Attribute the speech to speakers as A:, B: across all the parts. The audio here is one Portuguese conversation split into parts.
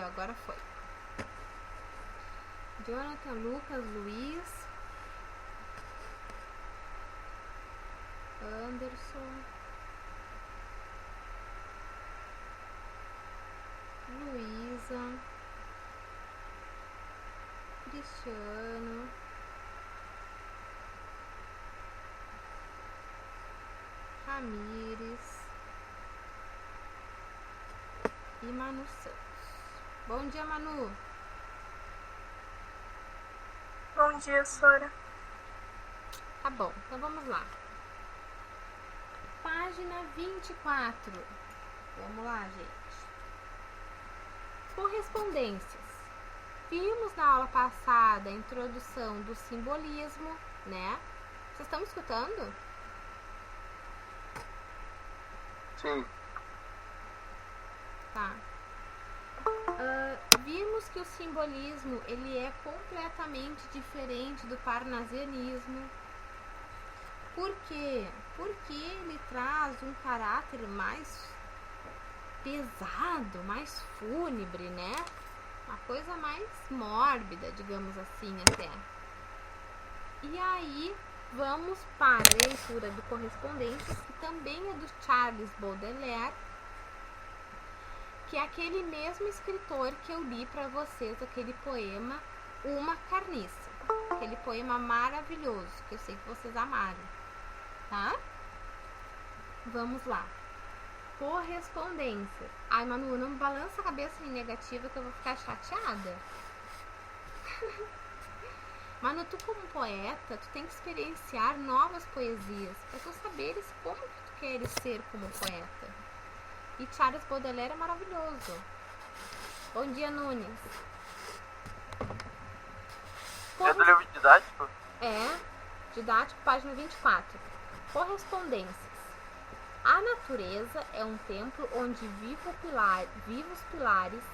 A: agora foi. Jonathan, Lucas, Luiz, Anderson, Luísa, Cristiano, Ramires e Manu Santos. Bom dia, Manu.
B: Bom dia, Sora.
A: Tá bom, então vamos lá. Página 24. Vamos lá, gente. Correspondências. Vimos na aula passada a introdução do simbolismo, né? Vocês estão me escutando?
C: Sim.
A: Tá. Vimos que o simbolismo ele é completamente diferente do parnasianismo. Por quê? Porque ele traz um caráter mais pesado, mais fúnebre, né? Uma coisa mais mórbida, digamos assim, até. E aí, vamos para a leitura do Correspondências, que também é do Charles Baudelaire, que é aquele mesmo escritor que eu li para vocês, aquele poema Uma Carniça. Aquele poema maravilhoso, que eu sei que vocês amaram, tá? Vamos lá. Correspondência. Ai, Manu, não balança a cabeça em negativa que eu vou ficar chateada. Manu, tu como poeta, tu tem que experienciar novas poesias para tu saberes como que tu queres ser como poeta. E Charles Baudelaire é maravilhoso. Bom dia, Nunes.
C: É do livro didático?
A: É, didático, página 24. Correspondências. A natureza é um templo onde vivos pilares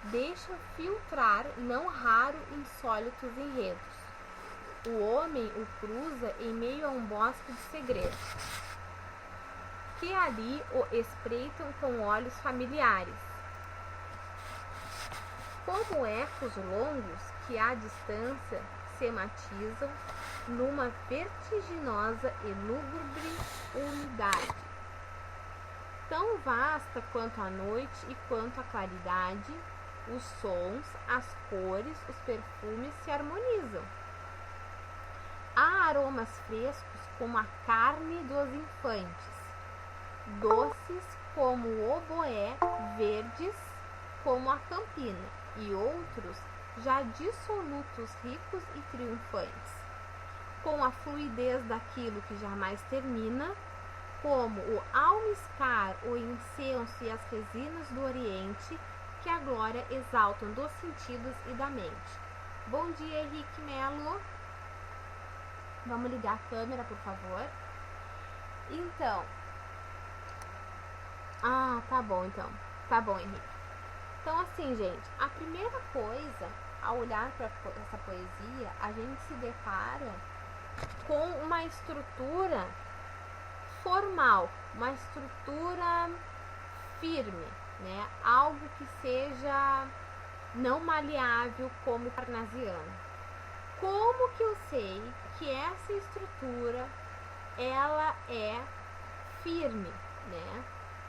A: deixam filtrar não raro insólitos enredos. O homem o cruza em meio a um bosque de segredos, que ali o espreitam com olhos familiares. Como ecos longos que à distância se matizam numa vertiginosa e lúgubre unidade. Tão vasta quanto a noite e quanto a claridade, os sons, as cores, os perfumes se harmonizam. Há aromas frescos como a carne dos infantes, doces como o oboé, verdes como a campina, e outros já dissolutos, ricos e triunfantes, com a fluidez daquilo que jamais termina, como o almiscar, o incenso e as resinas do Oriente, que a glória exaltam dos sentidos e da mente. Bom dia, Henrique Melo. Vamos ligar a câmera, por favor. Então. Tá bom, então. Tá bom, Henrique. Então, assim, gente, a primeira coisa, ao olhar para essa poesia, a gente se depara com uma estrutura formal, uma estrutura firme, né? Algo que seja não maleável como o parnasiano. Como que eu sei que essa estrutura ela é firme, né?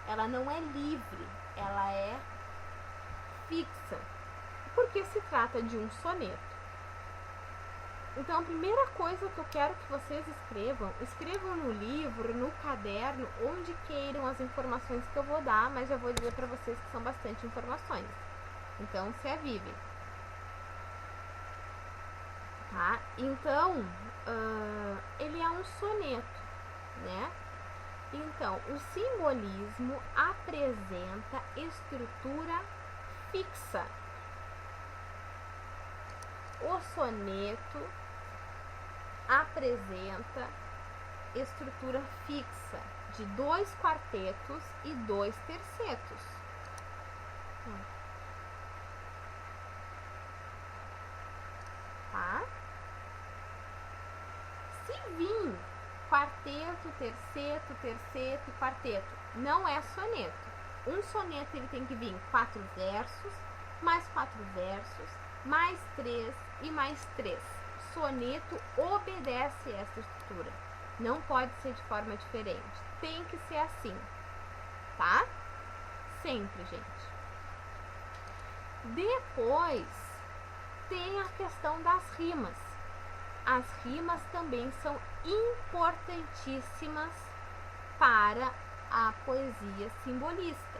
A: Ela não é livre, ela é fixa, porque se trata de um soneto. Então, a primeira coisa que eu quero que vocês escrevam no livro, no caderno, onde queiram as informações que eu vou dar, mas já vou dizer para vocês que são bastante informações. Então, se avivem. Tá? Então, ele é um soneto, né? Então, o simbolismo apresenta estrutura fixa. O soneto apresenta estrutura fixa de 2 quartetos e 2 tercetos. Tá? Se vir quarteto, terceto e quarteto, não é soneto. Um soneto ele tem que vir 4 versos, mais 4 versos, mais 3 e mais 3. Soneto obedece essa estrutura. Não pode ser de forma diferente. Tem que ser assim, tá? Sempre, gente. Depois tem a questão das rimas. As rimas também são importantíssimas para a poesia simbolista.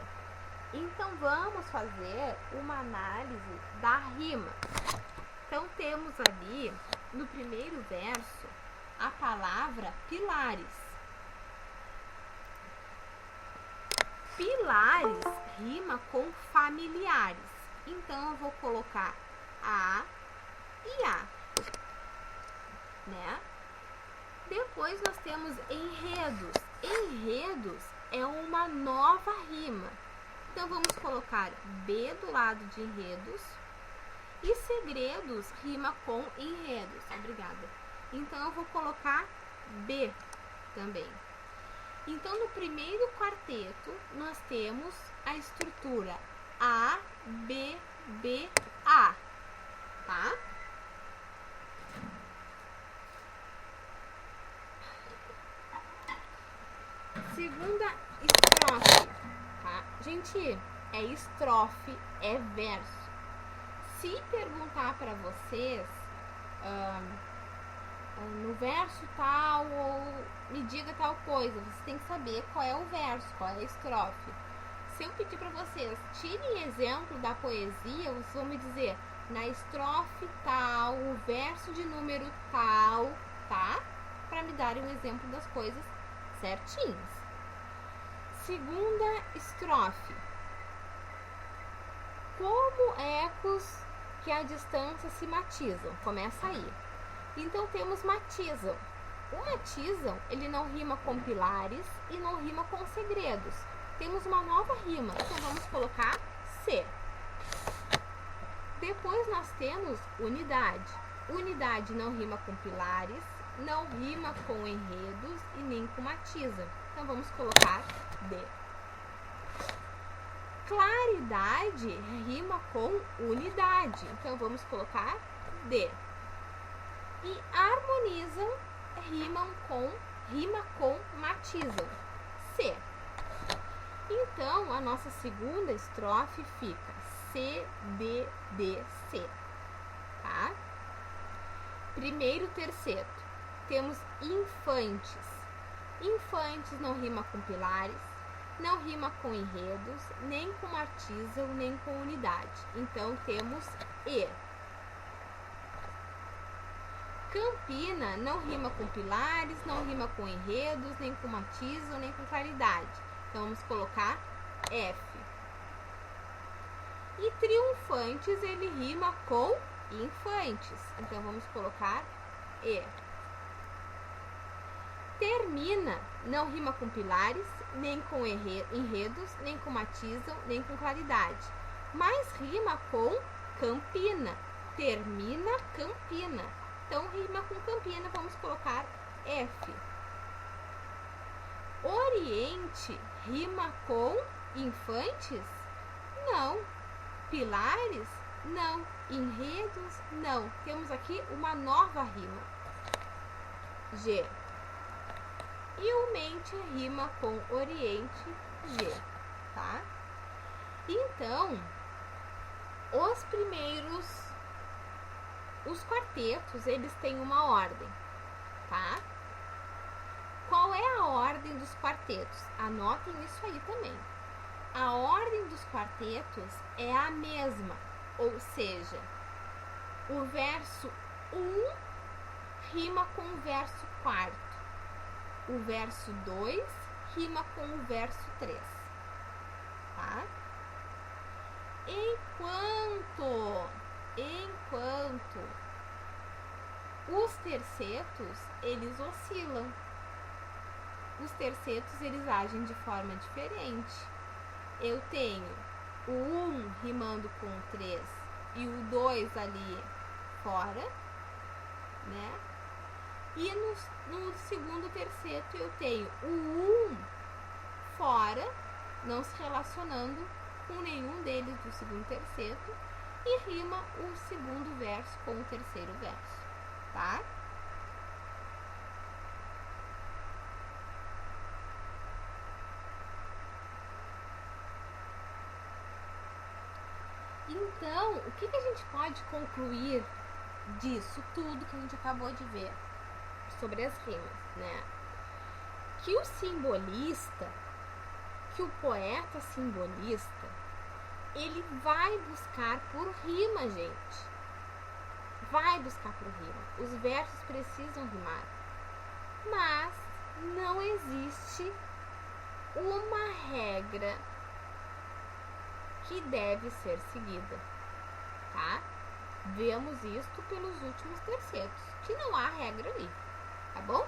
A: Então vamos fazer uma análise da rima. Então temos ali no primeiro verso a palavra pilares. Pilares rima com familiares. Então eu vou colocar a e a, né? Depois nós temos enredos. Enredos é uma nova rima. Então vamos colocar B do lado de enredos. E segredos rima com enredos. Obrigada. Então eu vou colocar B também. Então no primeiro quarteto nós temos a estrutura A, B, B, A, tá? Segunda estrofe, tá? Gente, é estrofe, é verso. Se perguntar para vocês no verso tal ou me diga tal coisa, você tem que saber qual é o verso, qual é a estrofe. Se eu pedir para vocês, tirem exemplo da poesia, vocês vão me dizer na estrofe tal, o verso de número tal, tá? Para me darem um exemplo das coisas certinhas. Segunda estrofe. Como ecos que à distância se matizam. Começa aí. Então temos matizam. O matizam, ele não rima com pilares e não rima com segredos. Temos uma nova rima, então vamos colocar C. Depois nós temos unidade. Unidade não rima com pilares, não rima com enredos e nem com matizam. Então vamos colocar D. Claridade rima com unidade, então vamos colocar D. E harmonizam rima com matizam, C. Então a nossa segunda estrofe fica C, D, D, C, tá? Primeiro terceto, temos infantes. Infantes não rima com pilares, não rima com enredos, nem com matizam, nem com unidade. Então temos E. Campina não rima com pilares, não rima com enredos, nem com matizam, nem com claridade. Então vamos colocar F. E triunfantes ele rima com infantes. Então vamos colocar E. Termina não rima com pilares, nem com enredos, nem com matizam, nem com claridade. Mas rima com Campina. Termina Campina. Então rima com Campina, vamos colocar F. Oriente rima com infantes? Não. Pilares? Não. Enredos? Não. Temos aqui uma nova rima. G. E o mente rima com oriente, G, tá? Então, os quartetos, eles têm uma ordem, tá? Qual é a ordem dos quartetos? Anotem isso aí também. A ordem dos quartetos é a mesma, ou seja, o verso 1 rima com o verso 4. O verso 2 rima com o verso 3, tá? Enquanto os tercetos, eles oscilam. Os tercetos, eles agem de forma diferente. Eu tenho o 1 rimando com o 3 e o 2 ali fora, né? E no segundo terceto eu tenho o 1 fora, não se relacionando com nenhum deles do segundo terceto e rima o segundo verso com o terceiro verso, tá? Então, o que a gente pode concluir disso tudo que a gente acabou de ver sobre as rimas, né? Que o simbolista, que o poeta simbolista, ele vai buscar por rima, gente. Vai buscar por rima. Os versos precisam rimar. Mas não existe uma regra que deve ser seguida, tá? Vemos isto pelos últimos tercetos, que não há regra ali, tá bom?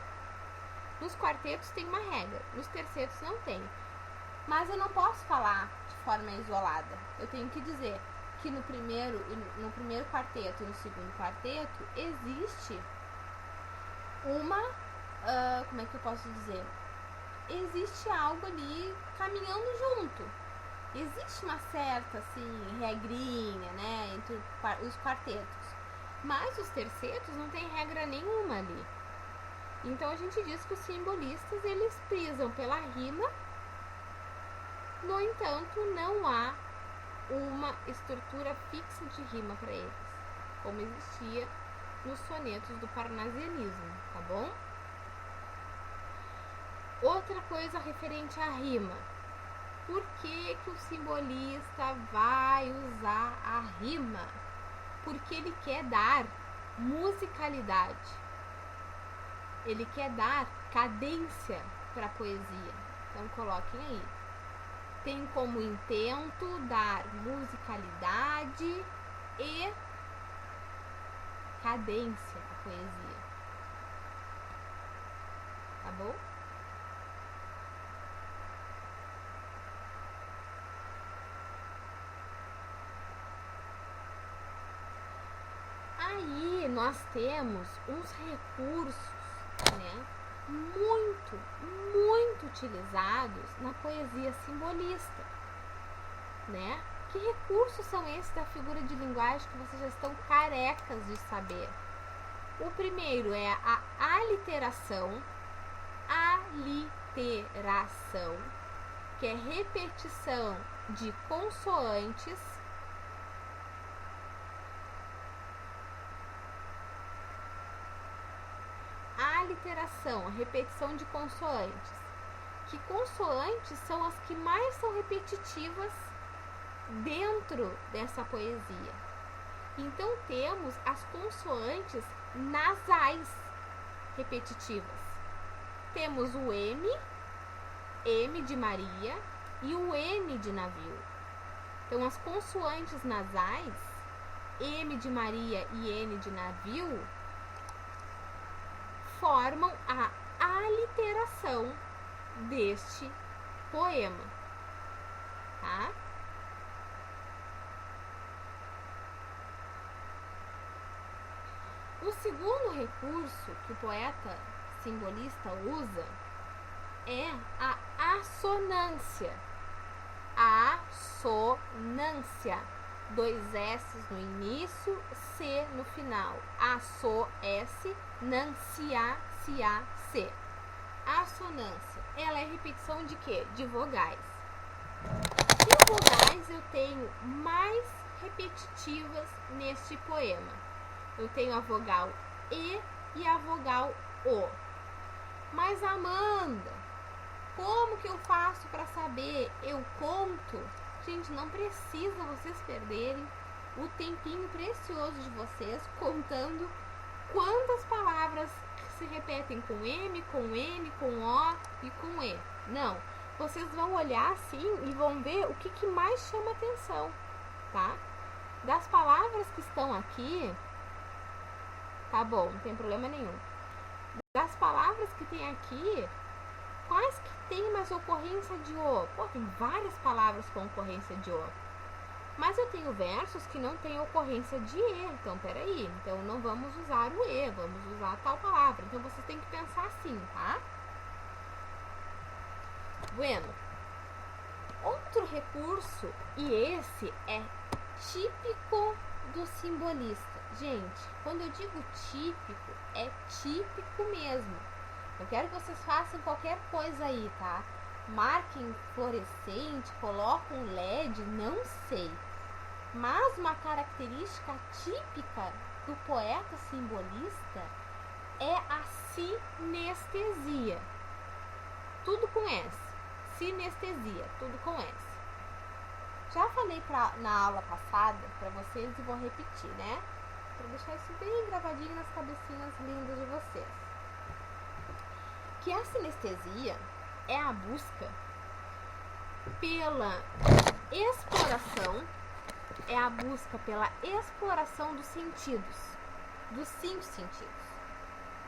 A: Nos quartetos tem uma regra, nos tercetos não tem. Mas eu não posso falar de forma isolada. Eu tenho que dizer que no primeiro quarteto e no segundo quarteto existe uma, como é que eu posso dizer? Existe algo ali caminhando junto. Existe uma certa, assim, regrinha, né, entre os quartetos. Mas os tercetos não tem regra nenhuma ali. Então a gente diz que os simbolistas, eles prisam pela rima. No entanto, não há uma estrutura fixa de rima para eles, como existia nos sonetos do parnasianismo, tá bom? Outra coisa referente à rima. Por que o simbolista vai usar a rima? Porque ele quer dar musicalidade. Ele quer dar cadência para a poesia. Então coloquem aí. Tem como intento dar musicalidade e cadência à poesia. Tá bom? Aí nós temos uns recursos, né, muito utilizados na poesia simbolista, né? Que recursos são esses da figura de linguagem que vocês já estão carecas de saber? O primeiro é a aliteração, que é repetição de consoantes a repetição de consoantes. Que consoantes são as que mais são repetitivas dentro dessa poesia. Então temos as consoantes nasais repetitivas. Temos o M de Maria e o N de navio. Então as consoantes nasais, M de Maria e N de navio, formam a aliteração deste poema, tá? O segundo recurso que o poeta simbolista usa é a assonância. A assonância. 2 S no início, C no final. S, nancia, C. A assonância, ela é repetição de quê? De vogais. Que vogais eu tenho mais repetitivas neste poema? Eu tenho a vogal E e a vogal O. Mas Amanda, como que eu faço para saber? Eu conto? Gente, não precisa vocês perderem o tempinho precioso de vocês contando quantas palavras se repetem com M, com N, com O e com E. Não, vocês vão olhar assim e vão ver o que mais chama atenção, tá? Das palavras que estão aqui, tá bom, não tem problema nenhum. Das palavras que tem aqui, quais que tem mais ocorrência de O? Pô, tem várias palavras com ocorrência de O. Mas eu tenho versos que não tem ocorrência de E. Então, peraí. Então, não vamos usar o E, vamos usar tal palavra. Então, vocês têm que pensar assim, tá? Bueno. Outro recurso, e esse é típico do simbolista. Gente, quando eu digo típico, é típico mesmo. Eu quero que vocês façam qualquer coisa aí, tá? Marquem fluorescente, colocam um LED, não sei. Mas uma característica típica do poeta simbolista é a sinestesia. Tudo com S. Sinestesia, tudo com S. Já falei na aula passada para vocês e vou repetir, né? Para deixar isso bem gravadinho nas cabecinhas lindas de vocês. Que a sinestesia é a busca pela exploração, dos sentidos, dos 5 sentidos,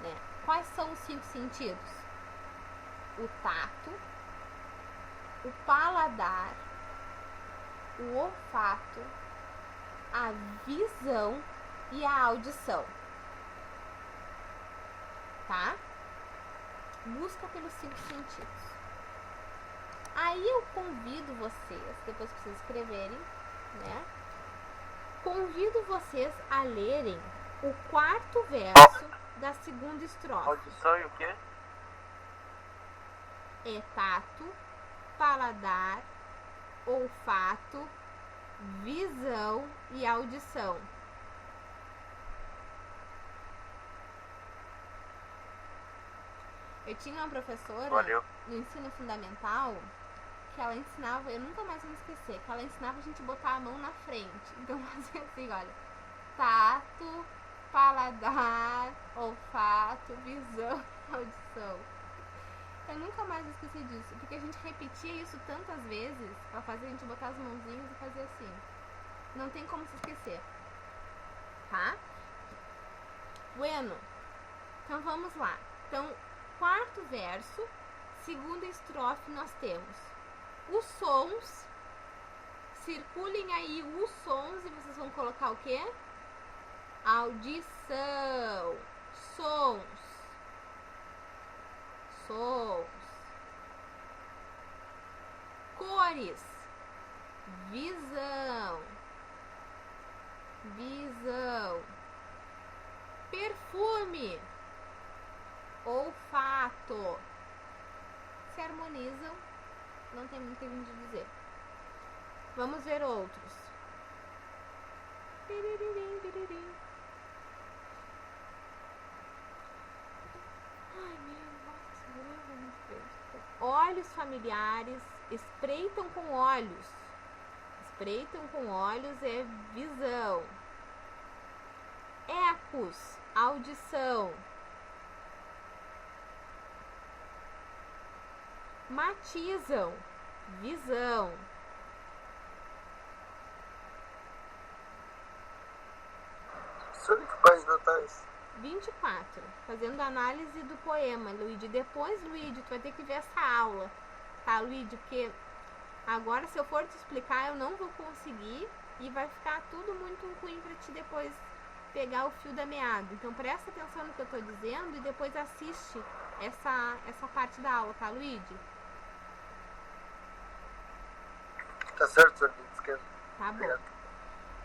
A: né? Quais são os 5 sentidos? O tato, o paladar, o olfato, a visão e a audição, tá? Busca pelos 5 sentidos. Aí eu convido vocês, depois que vocês escreverem, né? Convido vocês a lerem o 4º verso da 2ª estrofe.
C: Audição e o quê?
A: É tato, paladar, olfato, visão e audição. Eu tinha uma professora no ensino fundamental que ela ensinava, eu nunca mais vou me esquecer, que ela ensinava a gente botar a mão na frente. Então fazia assim, olha, tato, paladar, olfato, visão, audição. Eu nunca mais esqueci disso, porque a gente repetia isso tantas vezes, ela fazia a gente botar as mãozinhas e fazer assim. Não tem como se esquecer, tá? Bueno, então vamos lá. Então, 4º verso, 2ª estrofe, nós temos os sons. Circulem aí os sons e vocês vão colocar o quê? Audição, sons, cores, visão, perfume, olfato. Se harmonizam, não tem muito o que dizer. Vamos ver outros. Olhos familiares, espreitam com olhos. Espreitam com olhos é visão. Ecos, audição. Matizam, visão.
C: Sobre que página tá isso?
A: 24, fazendo análise do poema, Luíde. Depois, Luíde, tu vai ter que ver essa aula, tá, Luíde? Porque agora, se eu for te explicar, eu não vou conseguir e vai ficar tudo muito ruim pra ti depois pegar o fio da meada. Então, presta atenção no que eu tô dizendo e depois assiste essa parte da aula, tá, Luíde?
C: Tá certo, senhor.
A: Tá bom.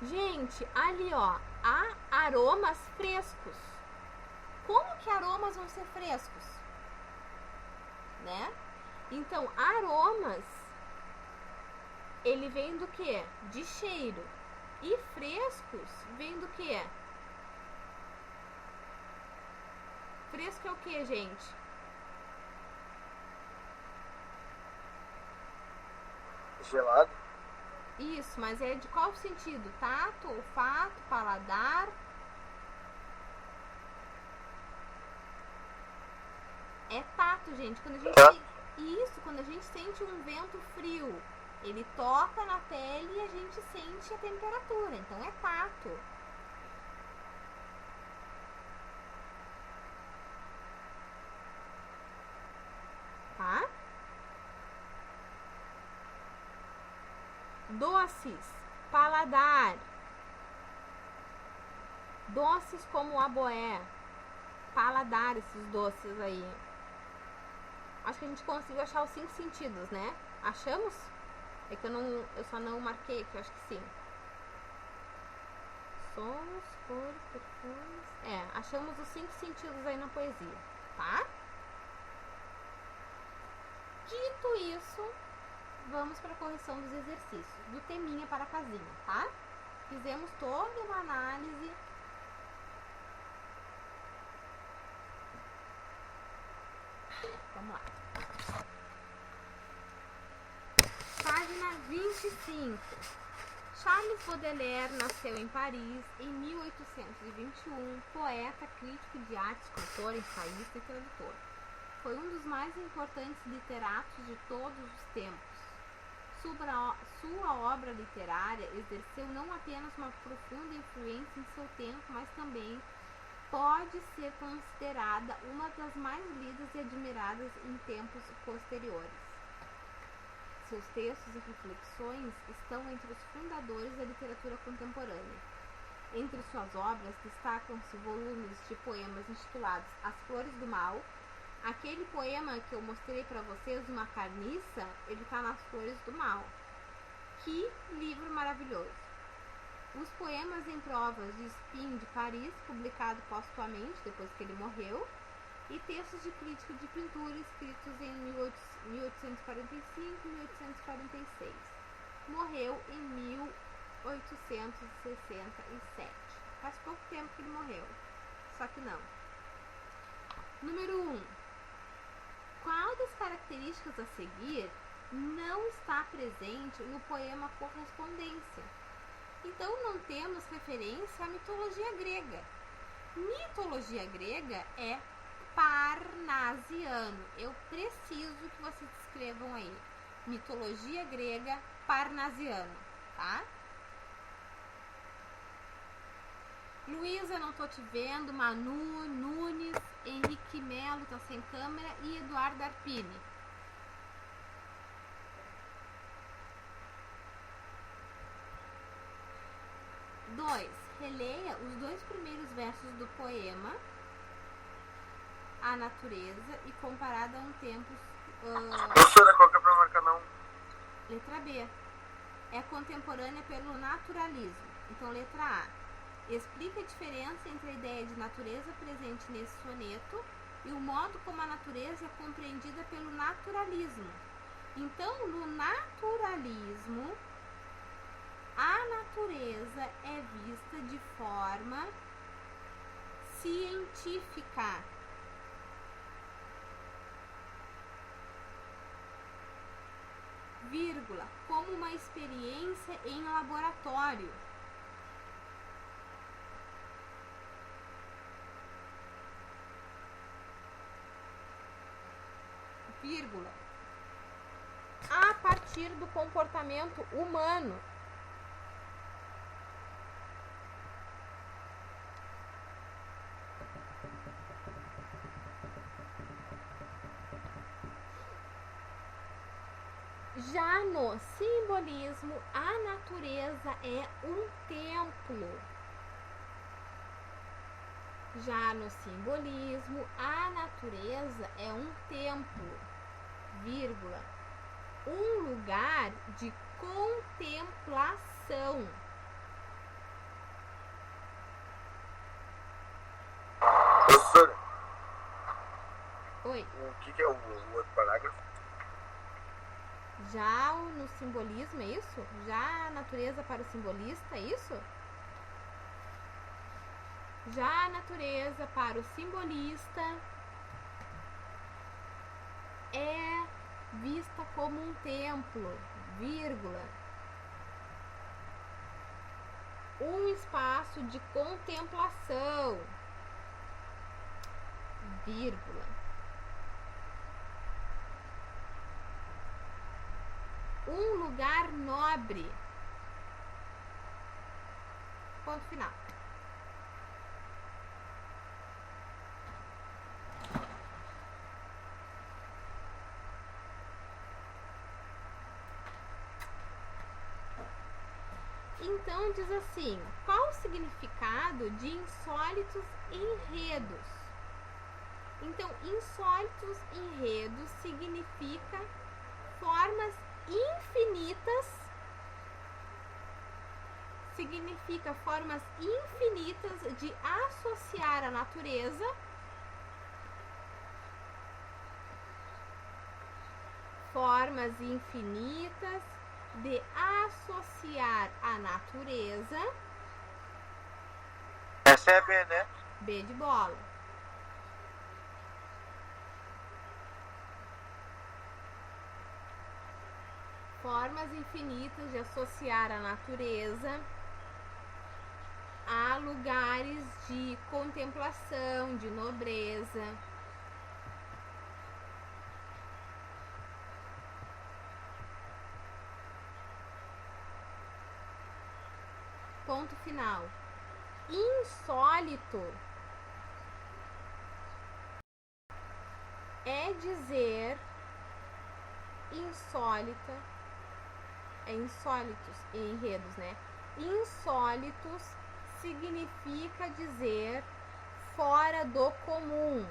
A: Gente, ali, ó, há aromas frescos. Como que aromas vão ser frescos? Né? Então, aromas, ele vem do quê? De cheiro. E frescos vem do quê? Fresco é o quê, gente?
C: Gelado?
A: Isso, mas é de qual sentido? Tato, olfato, paladar? É tato, gente. Quando a gente isso, quando a gente sente um vento frio, ele toca na pele e a gente sente a temperatura. Então é tato. Tá? Doces, paladar. Doces como aboé. Paladar, esses doces aí. Acho que a gente conseguiu achar os 5 sentidos, né? Achamos? É que eu só não marquei aqui, eu acho que sim. Sons, cor, perfumes. Achamos os 5 sentidos aí na poesia, tá? Dito isso, vamos para a correção dos exercícios, do teminha para a casinha, tá? Fizemos toda uma análise. Vamos lá. Página 25. Charles Baudelaire nasceu em Paris em 1821, poeta, crítico de arte, escritor, ensaísta e tradutor. Foi um dos mais importantes literatos de todos os tempos. Sua obra literária exerceu não apenas uma profunda influência em seu tempo, mas também pode ser considerada uma das mais lidas e admiradas em tempos posteriores. Seus textos e reflexões estão entre os fundadores da literatura contemporânea. Entre suas obras destacam-se volumes de poemas intitulados As Flores do Mal. Aquele poema que eu mostrei para vocês, Uma Carniça, ele está nas Flores do Mal. Que livro maravilhoso! Os poemas em provas de Spin de Paris, publicado postumamente depois que ele morreu, e textos de crítica de pintura escritos em 1845 e 1846. Morreu em 1867. Faz pouco tempo que ele morreu, só que não. Número 1. Qual das características a seguir não está presente no poema Correspondência? Então não temos referência à mitologia grega. Mitologia grega é parnasiano. Eu preciso que vocês escrevam aí. Mitologia grega parnasiano, tá? Luísa, não tô te vendo. Manu, Nunes, Henrique Melo tá sem câmera e Eduardo Arpini. Releia os 2 primeiros versos do poema A Natureza e comparada a um tempo...
C: Professora, qual que é pra marcar não?
A: Letra B. É contemporânea pelo naturalismo. Então, letra A. Explica a diferença entre a ideia de natureza presente nesse soneto e o modo como a natureza é compreendida pelo naturalismo. Então, no naturalismo, a natureza é vista de forma científica. Vírgula, como uma experiência em laboratório. Vírgula, a partir do comportamento humano. Já no simbolismo, a natureza é um templo. Já no simbolismo, a natureza é um templo, vírgula, um lugar de contemplação.
C: Professora,
A: Oi.
C: o que é o outro parágrafo?
A: Já no simbolismo, é isso? Já a natureza para o simbolista, é isso? Já a natureza para o simbolista é vista como um templo, vírgula, um espaço de contemplação, vírgula, um lugar nobre, ponto final. Então diz assim, qual o significado de insólitos enredos? Então, insólitos enredos significa formas infinitas significa formas infinitas de associar a natureza formas infinitas de associar a natureza.
C: Essa é B, né?
A: B de bola. Formas infinitas de associar a natureza a lugares de contemplação, de nobreza. Ponto final. Insólito é dizer insólita, insólitos em enredos, né? Insólitos significa dizer fora do comum.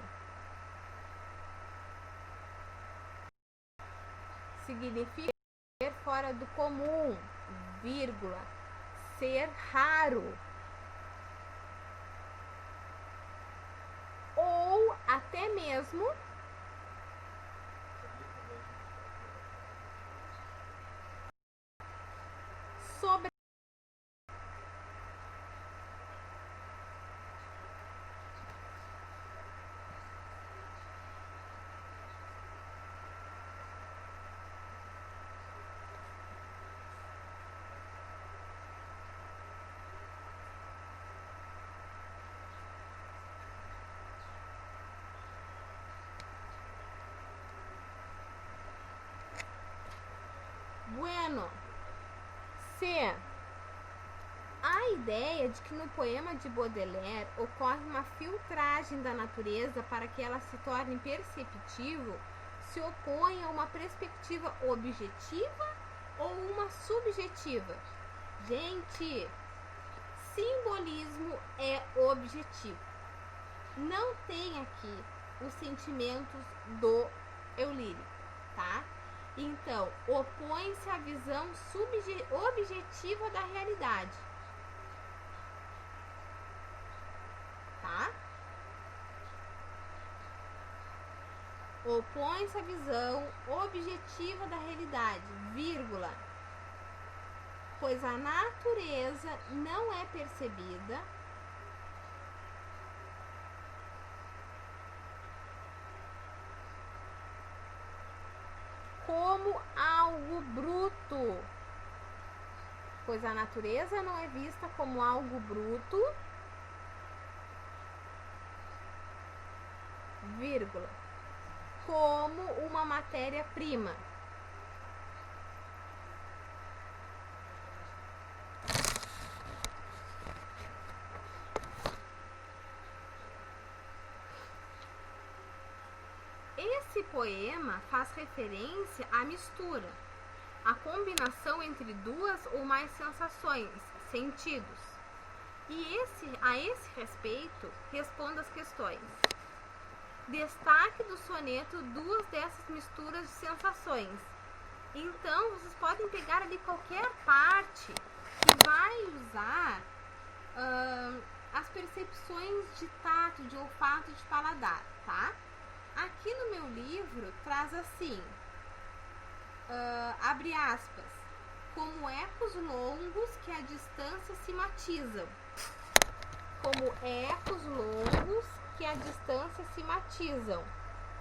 A: Significa ser fora do comum, vírgula, ser raro. Ou até mesmo sobre bueno, C. A ideia de que no poema de Baudelaire ocorre uma filtragem da natureza para que ela se torne perceptível se opõe a uma perspectiva objetiva ou uma subjetiva. Gente, simbolismo é objetivo. Não tem aqui os sentimentos do eu lírico, tá? Então, opõe-se à visão objetiva da realidade. Tá? Opõe-se à visão objetiva da realidade, vírgula, pois a natureza não é percebida como algo bruto, pois a natureza não é vista como algo bruto, vírgula, como uma matéria-prima. Esse poema faz referência à mistura, à combinação entre duas ou mais sensações, sentidos. E a esse respeito, responda as questões. Destaque do soneto duas dessas misturas de sensações. Então, vocês podem pegar ali qualquer parte que vai usar as percepções de tato, de olfato, de paladar, tá? Aqui no meu livro traz assim, abre aspas, como ecos longos que à distância se matizam. Como ecos longos que à distância se matizam.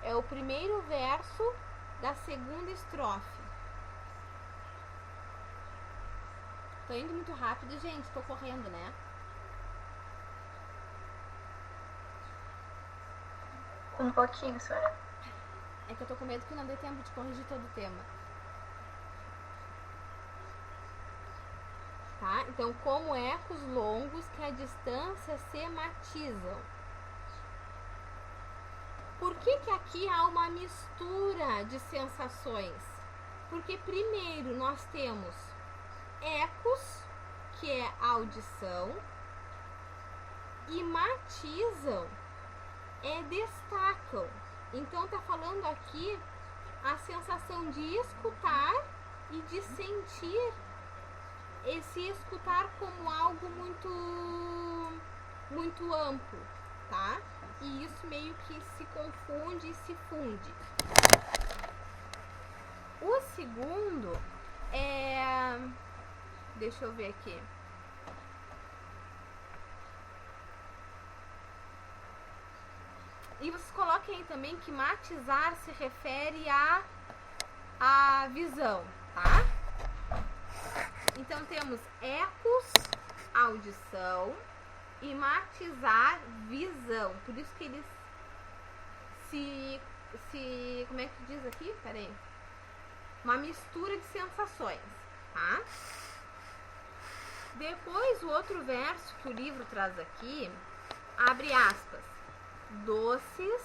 A: É o primeiro verso da segunda estrofe. Tô indo muito rápido, gente, tô correndo, né?
B: Um pouquinho, senhora.
A: É que eu tô com medo que não dê tempo de corrigir todo o tema. Tá? Então, como ecos longos que à distância se matizam. Por que que aqui há uma mistura de sensações? Porque primeiro nós temos ecos, que é audição, e matizam, destacam. Então tá falando aqui a sensação de escutar e de sentir esse escutar como algo muito amplo, tá? E isso meio que se confunde e se funde. O segundo é... Deixa eu ver aqui. E vocês coloquem aí também que matizar se refere à visão, tá? Então temos ecos, audição, e matizar, visão. Por isso que eles se como é que diz aqui? Peraí. Uma mistura de sensações, tá? Depois o outro verso que o livro traz aqui, abre aspas, doces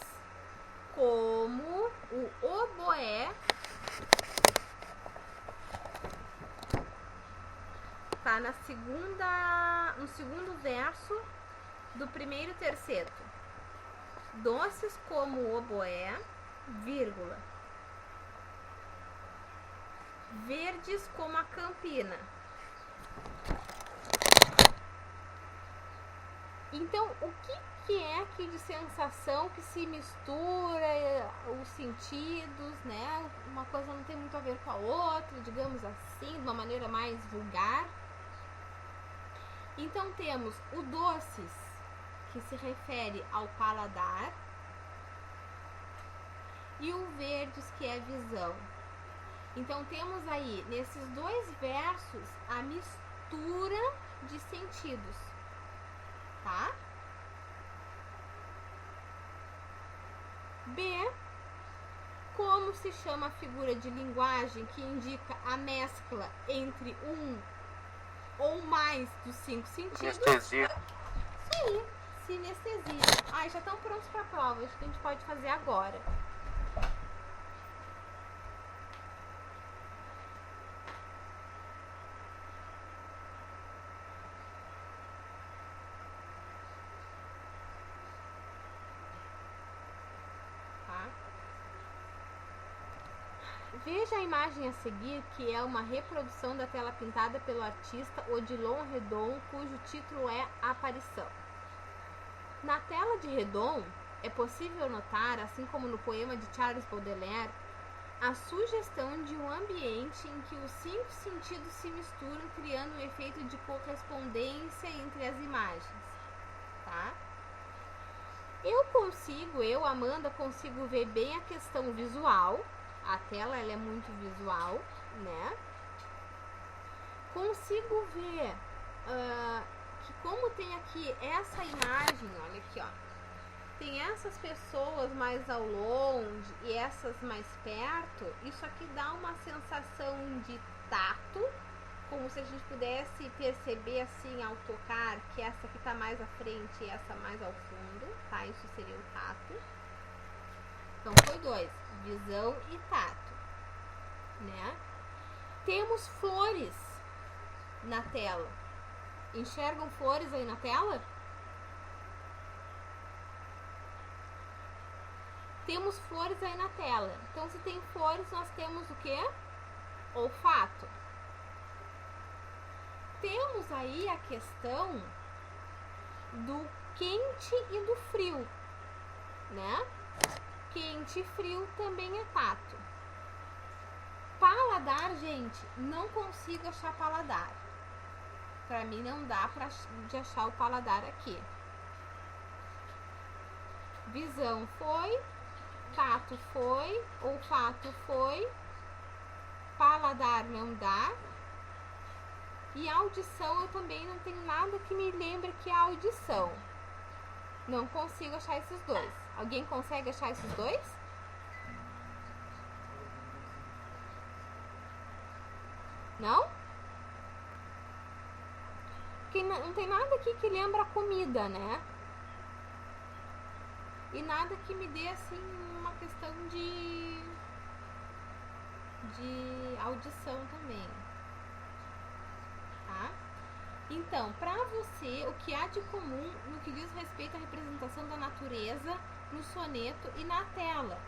A: como o oboé, tá no segundo verso do primeiro terceto. Doces como o oboé, vírgula, verdes como a campina. Então, o que é aqui de sensação que se mistura os sentidos, né? Uma coisa não tem muito a ver com a outra, digamos assim, de uma maneira mais vulgar. Então, temos o doces, que se refere ao paladar, e o verdes, que é visão. Então, temos aí, nesses dois versos, a mistura de sentidos, tá? B, como se chama a figura de linguagem que indica a mescla entre um ou mais dos 5 sentidos?
C: Sinestesia.
A: Isso aí, sinestesia. Ai, já estão prontos para a prova, acho que a gente pode fazer agora. Veja a imagem a seguir, que é uma reprodução da tela pintada pelo artista Odilon Redon, cujo título é Aparição. Na tela de Redon, é possível notar, assim como no poema de Charles Baudelaire, a sugestão de um ambiente em que os 5 sentidos se misturam, criando um efeito de correspondência entre as imagens, tá? Eu, Amanda, consigo ver bem a questão visual. A tela, ela é muito visual, né? Consigo ver que como tem aqui essa imagem, olha aqui, ó. Tem essas pessoas mais ao longe e essas mais perto. Isso aqui dá uma sensação de tato, como se a gente pudesse perceber assim ao tocar que essa aqui tá mais à frente e essa mais ao fundo, tá? Isso seria o tato. Então foi 2, visão e tato, né? Temos flores na tela. Enxergam flores aí na tela? Temos flores aí na tela. Então, se tem flores, nós temos o quê? Olfato. Temos aí a questão do quente e do frio, né? Quente e frio também é tato. Paladar, gente, não consigo achar paladar. Pra mim não dá de achar o paladar aqui. Visão foi, tato foi, olfato foi, paladar não dá. E audição eu também não tenho nada que me lembre que é audição. Não consigo achar esses dois. Alguém consegue achar esses dois? Não? Porque não tem nada aqui que lembra a comida, né? E nada que me dê, assim, uma questão de audição também. Tá? Então, para você, o que há de comum no que diz respeito à representação da natureza no soneto e na tela?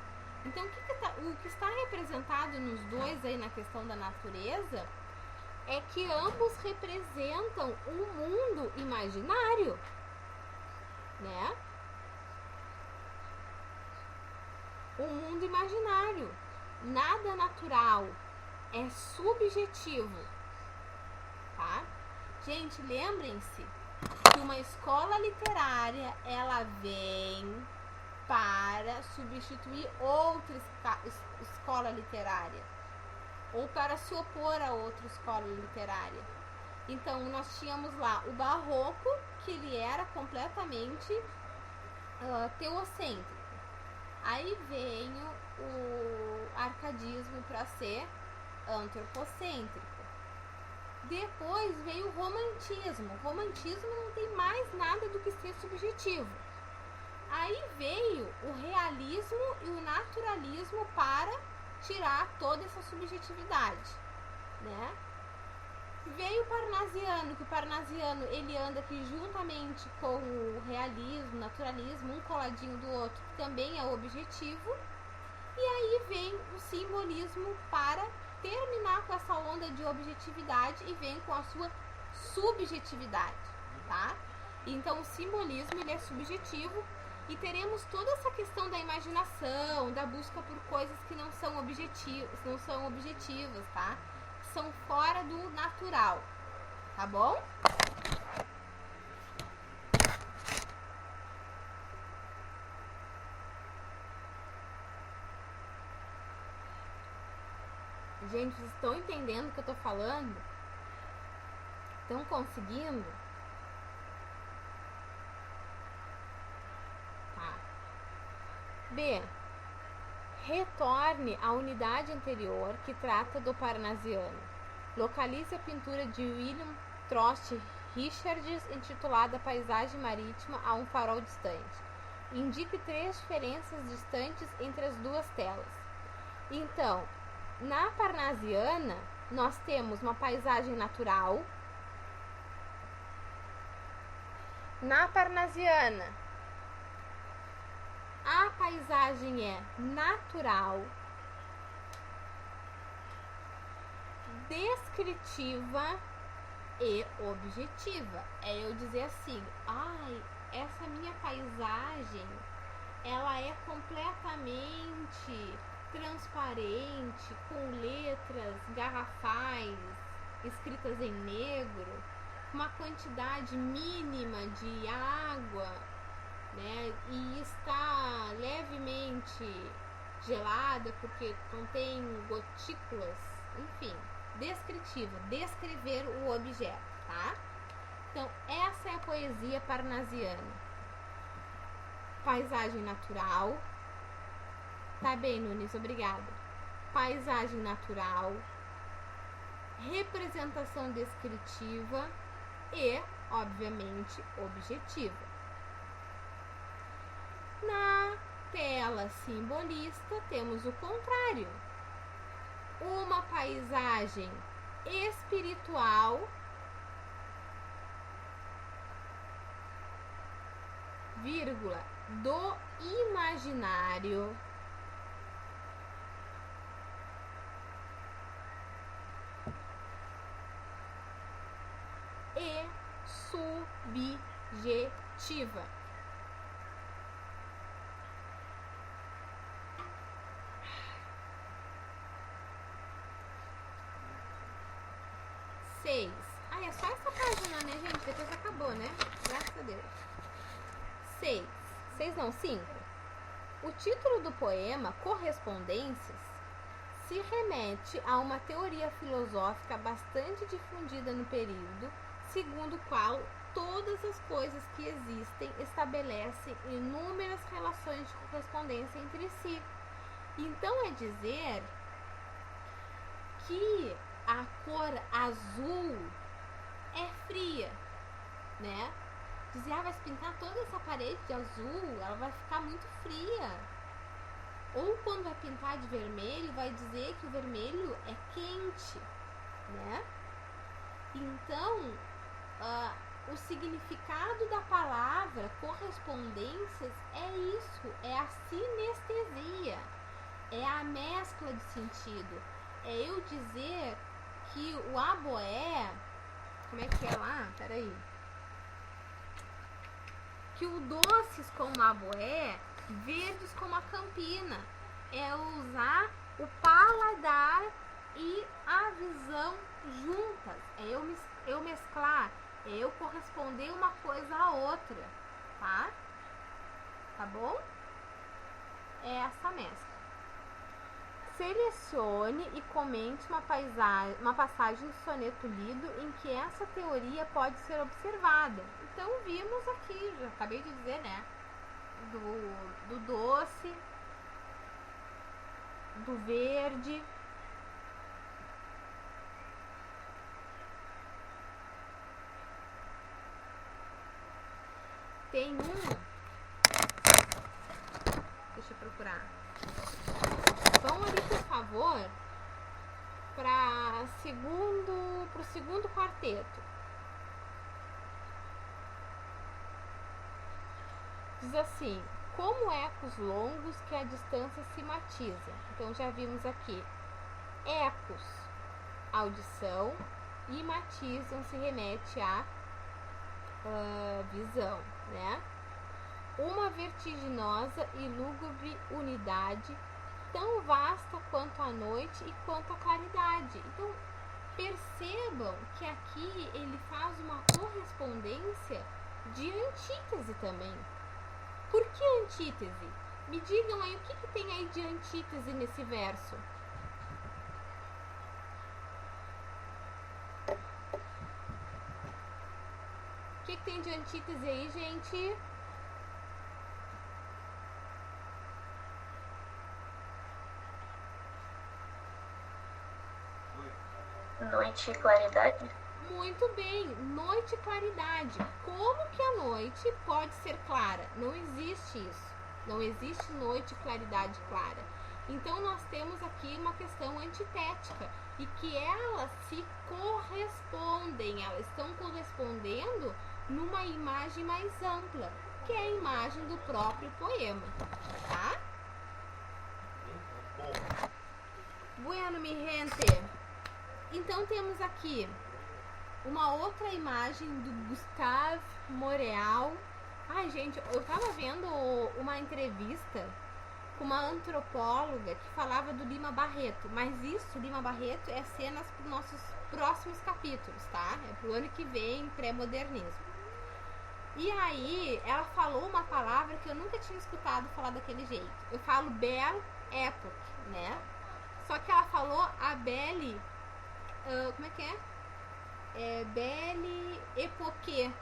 A: Então, o que está representado nos dois aí na questão da natureza é que ambos representam um mundo imaginário, né? Um mundo imaginário. Nada natural, é subjetivo, tá? Gente, lembrem-se que uma escola literária, ela vem para substituir outra escola literária ou para se opor a outra escola literária. Então, nós tínhamos lá o barroco, que ele era completamente teocêntrico. Aí veio o arcadismo para ser antropocêntrico. Depois veio o romantismo. O romantismo não tem mais nada do que ser subjetivo. Aí veio o realismo e o naturalismo para tirar toda essa subjetividade, né? Veio o parnasiano, que o parnasiano ele anda aqui juntamente com o realismo, naturalismo, um coladinho do outro, que também é objetivo. E aí vem o simbolismo para terminar com essa onda de objetividade e vem com a sua subjetividade, tá? Então o simbolismo ele é subjetivo e teremos toda essa questão da imaginação, da busca por coisas que não são objetivas, tá? Que são fora do natural, tá bom? Gente, vocês estão entendendo o que eu tô falando? Estão conseguindo? Tá. B. Retorne à unidade anterior que trata do parnasiano. Localize a pintura de William Trost Richards intitulada Paisagem Marítima a um farol distante. Indique 3 diferenças distantes entre as duas telas. Então, na parnasiana, nós temos uma paisagem natural. Na parnasiana, a paisagem é natural, descritiva e objetiva. É eu dizer assim, ai, essa minha paisagem, ela é completamente transparente, com letras garrafais escritas em negro, uma quantidade mínima de água, né? E está levemente gelada porque contém gotículas, enfim, descritiva, descrever o objeto, tá? Então, essa é a poesia parnasiana. Paisagem natural. Tá bem, Nunes, obrigada. Paisagem natural, representação descritiva e, obviamente, objetiva. Na tela simbolista, temos o contrário. Uma paisagem espiritual, vírgula, do imaginário, e subjetiva. Seis. Ah, é só essa página, né, gente? Depois acabou, né? Graças a Deus. 6. 6 não, 5. O título do poema, Correspondências, se remete a uma teoria filosófica bastante difundida no período, segundo o qual todas as coisas que existem estabelecem inúmeras relações de correspondência entre si. Então é dizer que a cor azul é fria, né? Dizer, vai se pintar toda essa parede de azul, ela vai ficar muito fria. Ou quando vai pintar de vermelho, vai dizer que o vermelho é quente, né? Então, o significado da palavra correspondências é isso, é a sinestesia. É a mescla de sentido. É eu dizer que o aboé... Como é que é lá? Peraí. Que o doces como a aboé, verdes como a campina. É usar o paladar e a visão juntas. É eu mesclar. É eu corresponder uma coisa à outra. Tá? Tá bom? É essa mescla. Selecione e comente uma passagem do soneto lido em que essa teoria pode ser observada. Então vimos aqui, já acabei de dizer, né? Do doce, do verde. Tem deixa eu procurar. Vão ali, por favor, para pro segundo quarteto. Diz assim: como ecos longos que a distância se matiza. Então já vimos aqui ecos, audição, e matizam se remete à visão, né? Uma vertiginosa e lúgubre unidade, tão vasta quanto a noite e quanto a claridade. Então, percebam que aqui ele faz uma correspondência de antítese também. Por que antítese? Me digam aí o que tem aí de antítese nesse verso. O que tem de antítese aí, gente?
B: Noite e claridade?
A: Muito bem, noite e claridade. Como que a noite pode ser clara? Não existe isso. Não existe noite e claridade clara. Então nós temos aqui uma questão antitética e que elas se correspondem, elas estão correspondendo numa imagem mais ampla, que é a imagem do próprio poema, tá? Bueno, mi gente. Então temos aqui uma outra imagem do Gustave Moreau. Ai, gente, eu tava vendo uma entrevista com uma antropóloga que falava do Lima Barreto, mas isso, Lima Barreto, é cenas para os nossos próximos capítulos, tá? É pro ano que vem, pré-modernismo. E aí, ela falou uma palavra que eu nunca tinha escutado falar daquele jeito. Eu falo Belle Époque, né? Só que ela falou a Belle... como é que é? Belle Époque.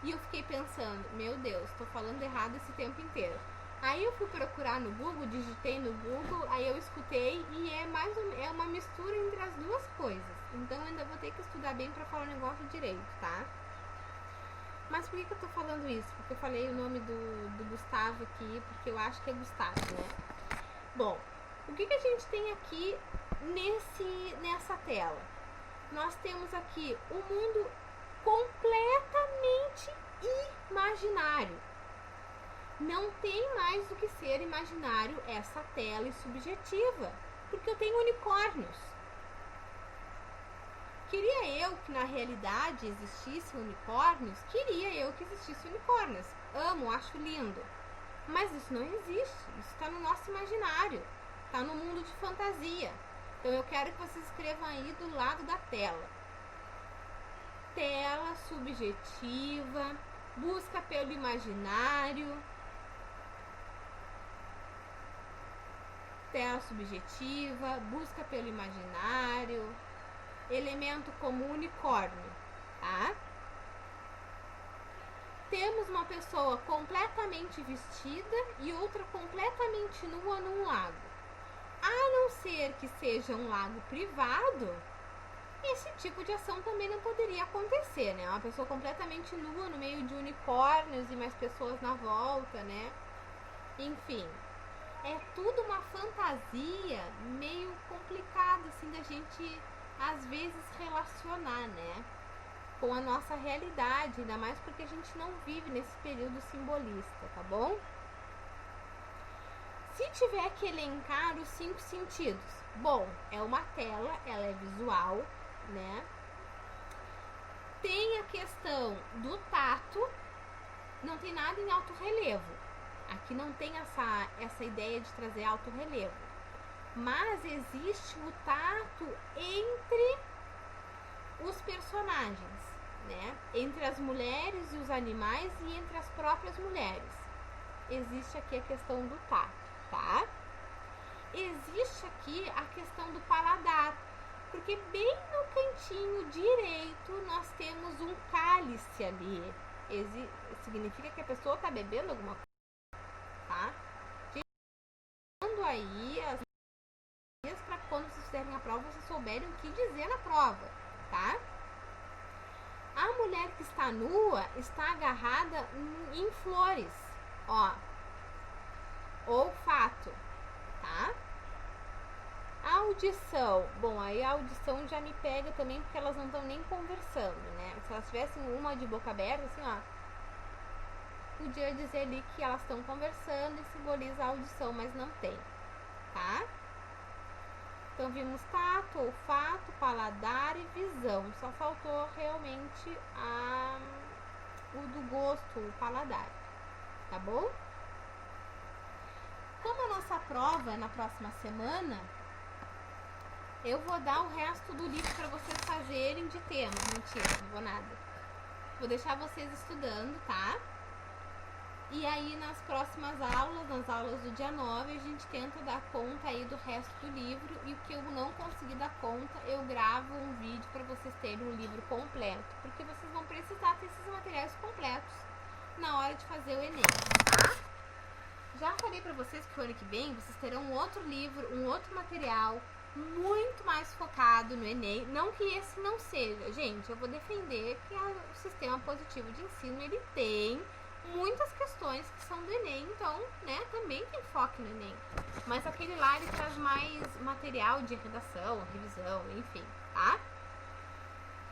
A: E eu fiquei pensando, meu Deus, tô falando errado esse tempo inteiro. Aí eu fui procurar no Google, digitei no Google, aí eu escutei e é uma mistura entre as duas coisas. Então eu ainda vou ter que estudar bem pra falar o negócio direito, tá? Mas por que eu tô falando isso? Porque eu falei o nome do Gustavo aqui, porque eu acho que é Gustavo, né? Bom, o que a gente tem aqui nessa tela? Nós temos aqui um mundo completamente imaginário. Não tem mais do que ser imaginário essa tela e subjetiva, porque eu tenho unicórnios. Queria eu que na realidade existissem unicórnios? Queria eu que existissem unicórnios. Amo, acho lindo. Mas isso não existe, isso está no nosso imaginário, está no mundo de fantasia. Então eu quero que vocês escrevam aí do lado da tela. Tela subjetiva, busca pelo imaginário. Tela subjetiva, busca pelo imaginário. Elemento como unicórnio, tá? Temos uma pessoa completamente vestida e outra completamente nua num lago. A não ser que seja um lago privado, esse tipo de ação também não poderia acontecer, né? Uma pessoa completamente nua no meio de unicórnios e mais pessoas na volta, né? Enfim, é tudo uma fantasia meio complicada, assim, da gente, às vezes, relacionar, né? Com a nossa realidade, ainda mais porque a gente não vive nesse período simbolista, tá bom? Se tiver que elencar os 5 sentidos, bom, é uma tela, ela é visual, né? Tem a questão do tato, não tem nada em alto relevo. Aqui não tem essa ideia de trazer alto relevo. Mas existe o tato entre os personagens, né? Entre as mulheres e os animais e entre as próprias mulheres. Existe aqui a questão do tato, tá? Existe aqui a questão do paladar, porque bem no cantinho direito nós temos um cálice ali. Significa que a pessoa está bebendo alguma coisa, tá? Dando aí as dias para quando vocês fizerem a prova vocês souberem o que dizer na prova, tá? A mulher que está nua está agarrada em flores, ó. Olfato, tá? Audição, bom, aí a audição já me pega também porque elas não estão nem conversando, né? Se elas tivessem uma de boca aberta, assim, ó, podia dizer ali que elas estão conversando e simboliza a audição, mas não tem, tá? Então vimos tato, olfato, paladar e visão. Só faltou realmente o do gosto, o paladar, tá bom? Como a nossa prova é na próxima semana, eu vou dar o resto do livro para vocês fazerem de tema. Mentira, não vou nada. Vou deixar vocês estudando, tá? E aí nas próximas aulas, nas aulas do dia 9, a gente tenta dar conta aí do resto do livro. E o que eu não conseguir dar conta, eu gravo um vídeo para vocês terem um livro completo. Porque vocês vão precisar ter esses materiais completos na hora de fazer o Enem, tá? Já falei para vocês que o ano que vem vocês terão um outro livro, um outro material muito mais focado no Enem. Não que esse não seja, gente, eu vou defender que o sistema positivo de ensino, ele tem muitas questões que são do Enem, então, né, também tem foco no Enem. Mas aquele lá, ele traz mais material de redação, revisão, enfim, tá?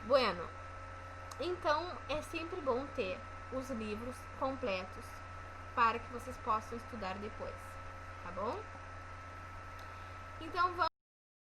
A: Bueno, então é sempre bom ter os livros completos para que vocês possam estudar depois, tá bom? Então vamos